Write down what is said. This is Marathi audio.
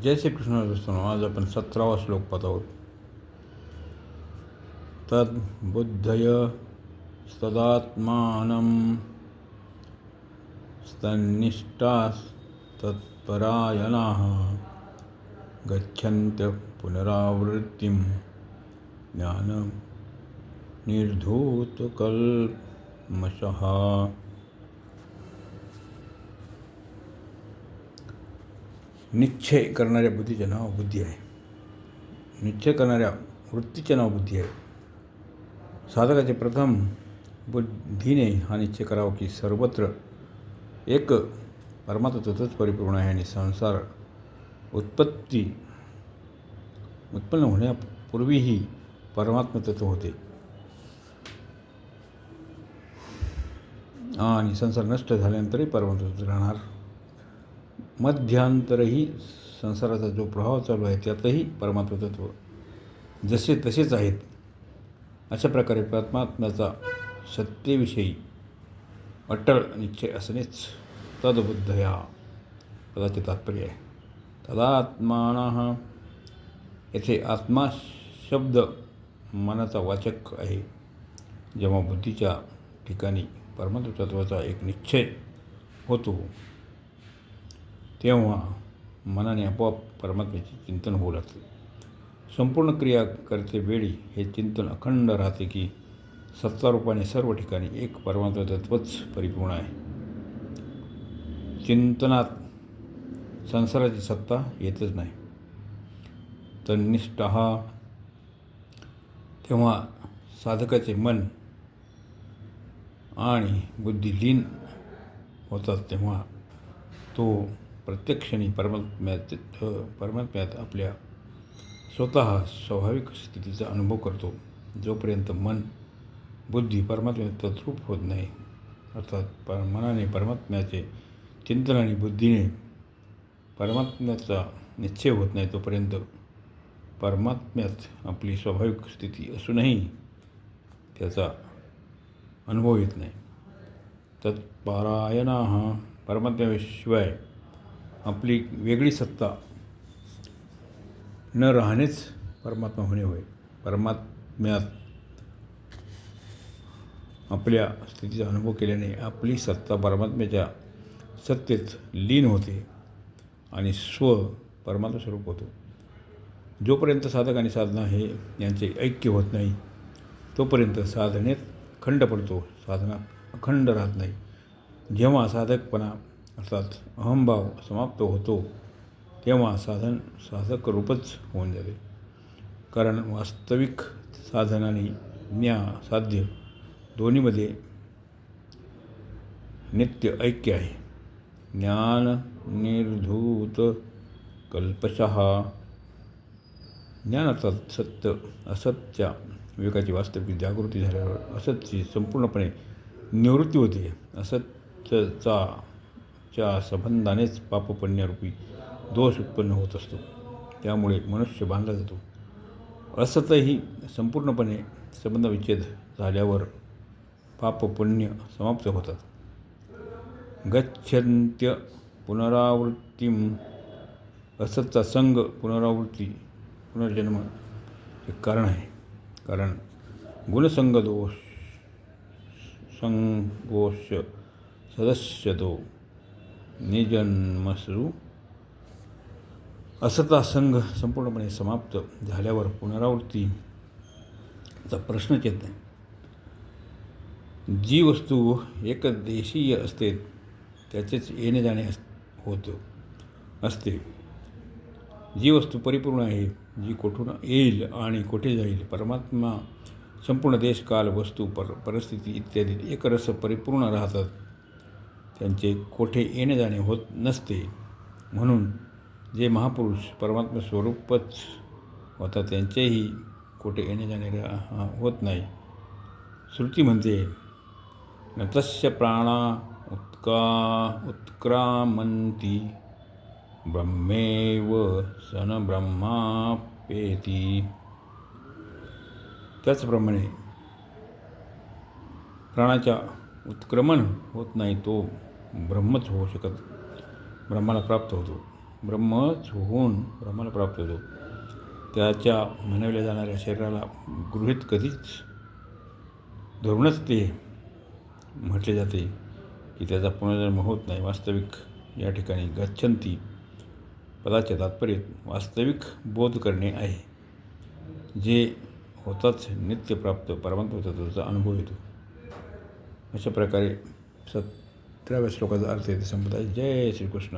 जय श्री कृष्ण दोस्तों, आज आपण 17वा श्लोक पाहत आहोत. तद्बुद्धय सदात्मानं तन्निष्ठास्तत्परायणाः गच्छन्त्य पुनरावृत्तिं ज्ञाननिर्धूतकल्मषः. निश्चय करणाऱ्या बुद्धीचे नाव बुद्धी आहे. निश्चय करणाऱ्या वृत्तीचे नाव बुद्धी आहे. साधकाचे प्रथम बुद्धीने हा निश्चय करावा की सर्वत्र एक परमात्मा तत्वच परिपूर्ण आहे आणि संसार उत्पन्न होण्यापूर्वीही परमात्मा तत्व होते आणि संसार नष्ट झाल्यानंतरही परमात्मा तत्व राहणार. मध्यांतरही संसाराचा जो प्रभाव चालू आहे त्यातही परमात्मा तत्व जसे तसेच आहेत. अशा प्रकारे परमात्म्याचा सत्तेविषयी अट्टल निश्चय असणेच तद्बुद्धया पदाचे तात्पर्य आहे. तदात्मानः येथे आत्मा शब्द मनाचा वाचक आहे. जेव्हा बुद्धीच्या ठिकाणी परमात्मा तत्वाचा एक निश्चय होतो तेव्हा मनाने आपोआप परमात्म्याचे चिंतन होऊ लागते. संपूर्ण क्रिया करते वेळी हे चिंतन अखंड राहते की सत्तारूपाने सर्व ठिकाणी एक परमात्मा तत्वच परिपूर्ण आहे. चिंतनात संसाराची सत्ता येतच नाही. तन्निष्ठः तेव्हा साधकाचे मन आणि बुद्धी लीन होतात. तेव्हा तो प्रत्यक्षाने परमात्म्यात आपल्या स्वतः स्वाभाविक स्थितीचा अनुभव करतो. जोपर्यंत मन बुद्धी परमात्म्यात तद्रूप होत नाही, अर्थात मनाने परमात्म्याचे चिंतन आणि बुद्धीने परमात्म्याचा निश्चय होत नाही, तोपर्यंत परमात्म्यात आपली स्वाभाविक स्थिती असूनही त्याचा अनुभव येत नाही. तत्परायणाः परमात्म्याशिवाय आपली वेगळी सत्ता न राहणेच परमात्मा होणे होय. परमात्म्यात आपल्या स्थितीचा अनुभव केल्याने आपली सत्ता परमात्म्याच्या सत्तेत लीन होते आणि स्व परमात्मा स्वरूप होतो. जोपर्यंत साधक आणि साधना हे यांचे ऐक्य होत नाही तोपर्यंत साधनेत खंड पडतो, साधना अखंड राहत नाही. जेव्हा साधकपणा अर्थात अहंभाव समाप्त होतो तेव्हा साधक रूपच होऊन जाते. कारण वास्तविक साधन आणि साध्य दोन्हीमध्ये नित्य ऐक्य आहे. ज्ञान निर्धूत कल्पशः ज्ञान अर्थात सत्य असतच्या विवेकाची वास्तविक जागृती झाल्यावर असतची संपूर्णपणे निवृत्ती होते. असत्यच्या संबंधानेच पापपुण्यरूपी दोष उत्पन्न होत असतो. त्यामुळे मनुष्य बांधला जातो. असतही संपूर्णपणे संबंधविच्छेद झाल्यावर पापपुण्य समाप्त होतात. गच्छन्त्य पुनरावृत्तीम असतचा संग पुनर्जन्म हे कारण आहे. कारण गुणसंगदोष संगोष सदस्यतो निजन्मसु असता संघ संपूर्णपणे समाप्त झाल्यावर पुनरावृत्तीचा प्रश्नच येत नाही. जी वस्तू एकदेशीय असते त्याचेच येणे जाणे होत असते. जी वस्तू परिपूर्ण आहे, जी कोठून येईल आणि कोठे जाईल, परमात्मा संपूर्ण देश काल वस्तू परिस्थिती इत्यादी एकरस परिपूर्ण राहतात. त्यांचे कोठे येणे जाणे होत नसते. म्हणून जे महापुरुष परमात्मा स्वरूपच होतात त्यांचेही कोठे येणे जाणे होत नाही. श्रुती म्हणते न तस्य प्राणा उत्क्रामन्ति ब्रह्मेव सन ब्रह्मापेती. त्याचप्रमाणे प्राणाच्या उत्क्रमण होत नाही, तो ब्रह्मच होऊ शकत ब्रह्माला प्राप्त होतो. ब्रह्मच होऊन ब्रह्माला प्राप्त होतो. त्याच्या म्हणवल्या जाणाऱ्या शरीराला गृहीत कधीच धरूनच ते म्हटले जाते की त्याचा पुनर्जन्म होत नाही. वास्तविक या ठिकाणी गच्छन्ती पदाचे तात्पर्य वास्तविक बोध करणे आहे, जे होताच नित्यप्राप्त परमात्मा तत्त्वाचा अनुभव येतो. अशा प्रकारे 17व्या श्लोकाचा अर्थ येथे संपत आहे. जय श्रीकृष्ण.